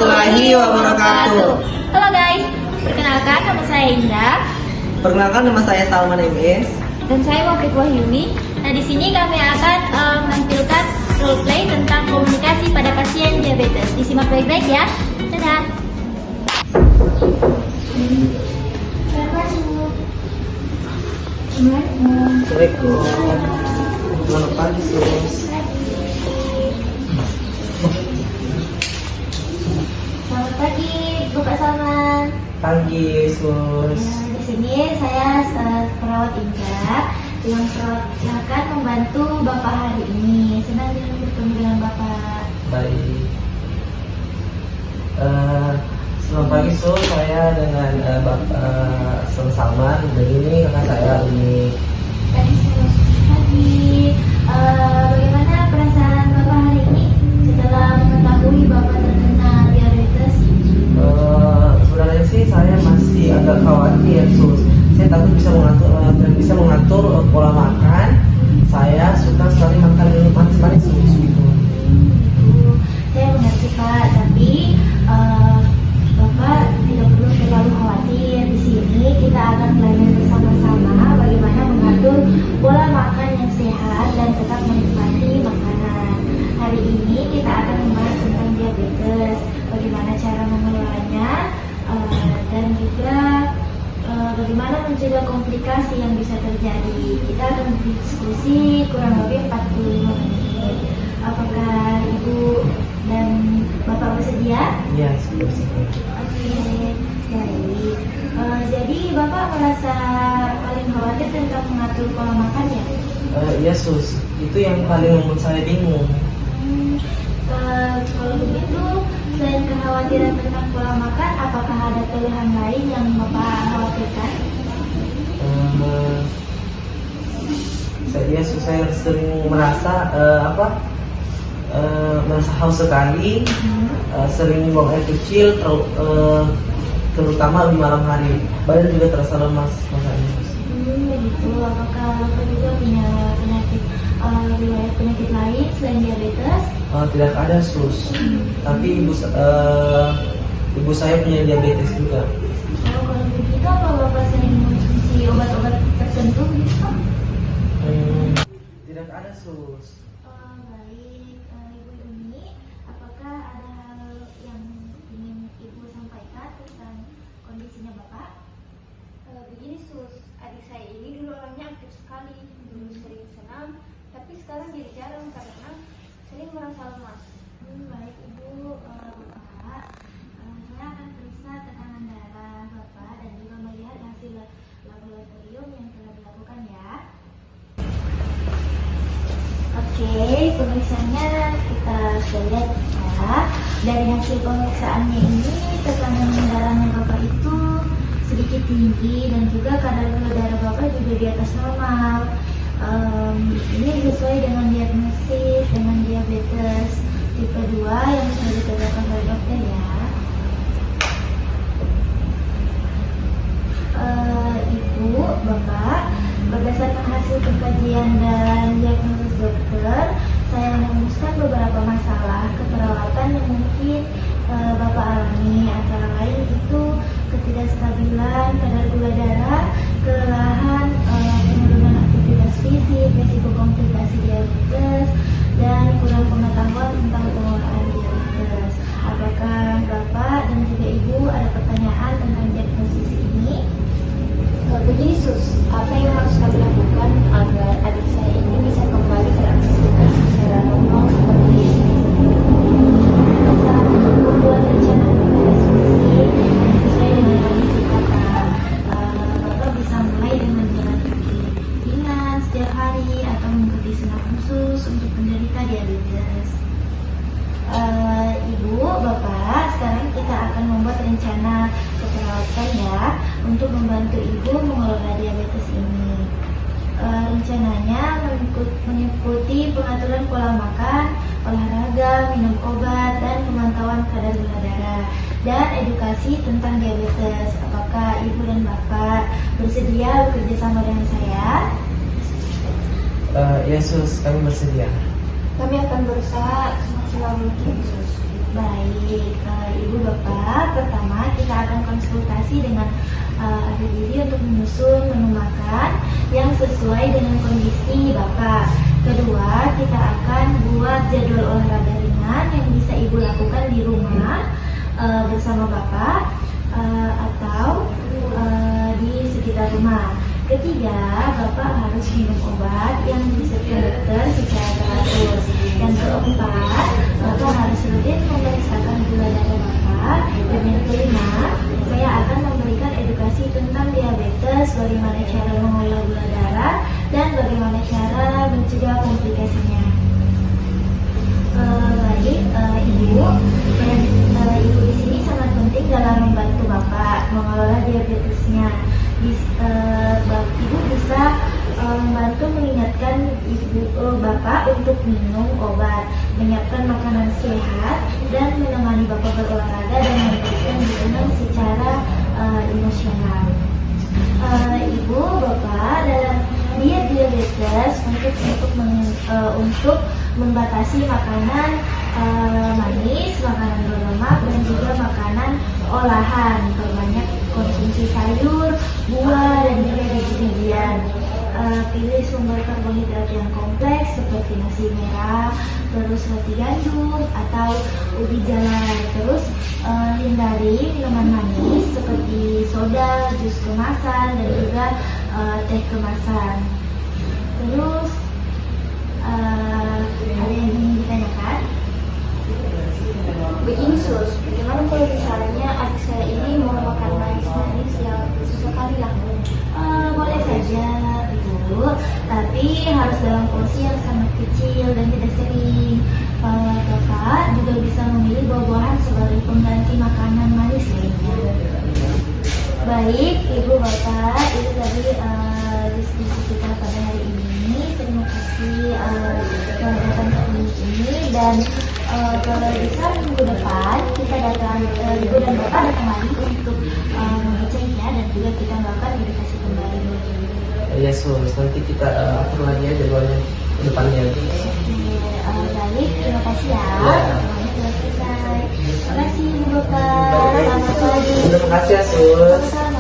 warahmatullahi wabarakatuh. Halo guys, perkenalkan nama saya Indah Perkenalkan nama saya Salman MS. dan saya Wafik Wahyumi. Nah, di sini kami akan menampilkan role play tentang komunikasi pada pasien diabetes. Disimak baik-baik ya. Dadah. Assalamualaikum. Selamat pagi, Sus. Selamat pagi, Bapak Salman. Pagi, Sus. Nah, di sini saya perawat Indah yang akan membantu Bapak hari ini. Senang bertemu dengan Bapak. Baik. Selamat pagi, Sus. Saya dengan Bapak Salman. Dan ini kakak saya Umi. Tadi pagi, bagaimana perasaan Bapak hari ini setelah mengetahui Bapak terkena diabetes? Sebenarnya sih saya masih agak khawatir, Sus. Saya takut bisa mengatur pola makan. Saya suka sekali makan manis-manis, Sus. Gitu. Saya mengerti Pak, tapi Bapak tidak perlu terlalu khawatir. Di sini kita akan belajar bersama-sama bagaimana mengatur pola makan yang sehat dan tetap menikmati makanan. Hari ini kita akan membahas tentang diabetes, bagaimana cara mengelolanya, dan juga bagaimana mencegah komplikasi yang bisa terjadi. Kita akan berdiskusi kurang lebih 45 menit. Apakah Ibu dan Bapak bersedia? Iya, seperti itu. Oke, baik. Jadi Bapak merasa paling khawatir tentang mengatur pola makan ya? Iya, Sus. Itu yang paling membuat saya bingung. Kalau begitu, selain kekhawatiran tentang pola makan, apakah ada pilihan lain yang Bapak khawatirkan? Saya sering merasa merasa haus sekali, sering buang air kecil, terutama di malam hari. Badan juga terasa lemas makanya. Begitu. Apakah Bapak juga punya riwayat penyakit lain selain diabetes? Tidak ada, Sus. Tapi ibu saya punya diabetes juga. Kalau begitu, apa Bapak sering mengonsumsi obat-obat tertentu gitu? Tidak ada, Sus. Baik, Ibu Umi, apakah ada hal yang ingin Ibu sampaikan tentang kondisinya Bapak? Begini Sus, adik saya ini dulu orangnya aktif sekali, dulu sering senam, tapi sekarang jadi jarang karena sering merasa lemas. Baik Ibu, Bapak, saya akan periksa tekanan darah Bapak dan juga melihat hasil laboratorium yang telah dilakukan ya. Oke, pemeriksaannya kita lihat ya. Dari hasil pemeriksaannya ini, tekanan darahnya Bapak itu sedikit tinggi dan juga kadar gula darah Bapak juga di atas normal. Ini sesuai dengan diagnosis dengan diabetes tipe 2 yang sudah ditetapkan oleh dokter ya. Ibu, Bapak, berdasarkan hasil pengkajian dan diagnosis dokter, saya menemukan beberapa masalah keperawatan yang mungkin Bapak alami, antara lain itu ketidakstabilan kadar gula darah, kelelahan, penurunan aktivitas fisik, risiko komplikasi diabetes, dan kurang pengetahuan tentang pengolahan diabetes. Apakah Bapak dan juga Ibu ada pertanyaan tentang diagnosis ini? Begini Sus, apa yang harus kami lakukan agar adik saya ini bisa kembali beraktivitas secara normal seperti ini? Bisa membuat rencana diskusi yang sesuai dengan kondisi Bapak. Bapak bisa mulai dengan jalan kaki ringan setiap hari atau mengikuti senam khusus untuk penderita diabetes. Ibu, Bapak, sekarang kita akan membuat rencana keperawatan ya untuk membantu Ibu mengelola diabetes ini. Rencananya mengikuti pengaturan pola makan, olahraga, minum obat, dan pemantauan kadar gula darah, dan edukasi tentang diabetes. Apakah Ibu dan Bapak bersedia bekerja sama dengan saya? Ya, Sus, kami bersedia. Kami akan berusaha semaksimal mungkin Sus. Baik, Ibu Bapak, pertama kita akan konsultasi dengan ahli gizi untuk menyusun menu makan yang sesuai dengan kondisi Bapak. Kedua, kita akan buat jadwal olahraga ringan yang bisa Ibu lakukan di rumah bersama Bapak atau di sekitar rumah. Ketiga, Bapak harus minum obat yang disediakan dokter secara teratur. Yang keempat, Bapak harus rutin memeriksakan gula darah Bapak. Dan yang kelima, saya akan memberikan edukasi tentang diabetes, bagaimana cara mengolah gula darah, dan bagaimana cara mencegah komplikasinya. Baik, Ibu, dan Ibu di sini sangat penting dalam membantu Bapak mengelola diabetesnya. Ibu bisa membantu mengingatkan Bapak untuk minum obat, menyiapkan makanan sehat, dan menemani Bapak berolahraga dan memberikan dukungan secara emosional. Ibu, Bapak dalam diet diabetes untuk membatasi makanan manis, makanan berlemak, dan juga makanan olahan. Perbanyak konsumsi sayur, buah, dan juga biji-bijian. Pilih sumber karbohidrat yang kompleks seperti nasi merah, terus roti gandum atau ubi jalar. Terus hindari minuman manis seperti soda, jus kemasan, dan juga teh kemasan. Terus ada yang ingin ditanyakan? Begini Sus, bagaimana kalau misalnya adik saya ini mau makan manis-manis yang sesekali lah? Boleh saja Ibu, tapi harus dalam porsi yang sangat kecil dan tidak sering. Bapak juga bisa memilih buah-buahan sebagai pengganti makanan manis lainnya. Baik, Ibu Bapak, itu tadi diskusi kita pada hari ini. Terima kasih telah datang ke klinik ini, dan kalau bisa minggu depan kita datang, Ibu dan Bapak datang lagi untuk mengeceknya, dan juga kita melakukan edukasi kembali. Ya Sus, nanti kita atur lagi ya jadwalnya ke depannya. Baik, terima kasih ya. Ya. Semuanya sudah selesai. Terima kasih Ibu Bapak. Selamat pagi. Terima kasih ya Sus. Sama-sama.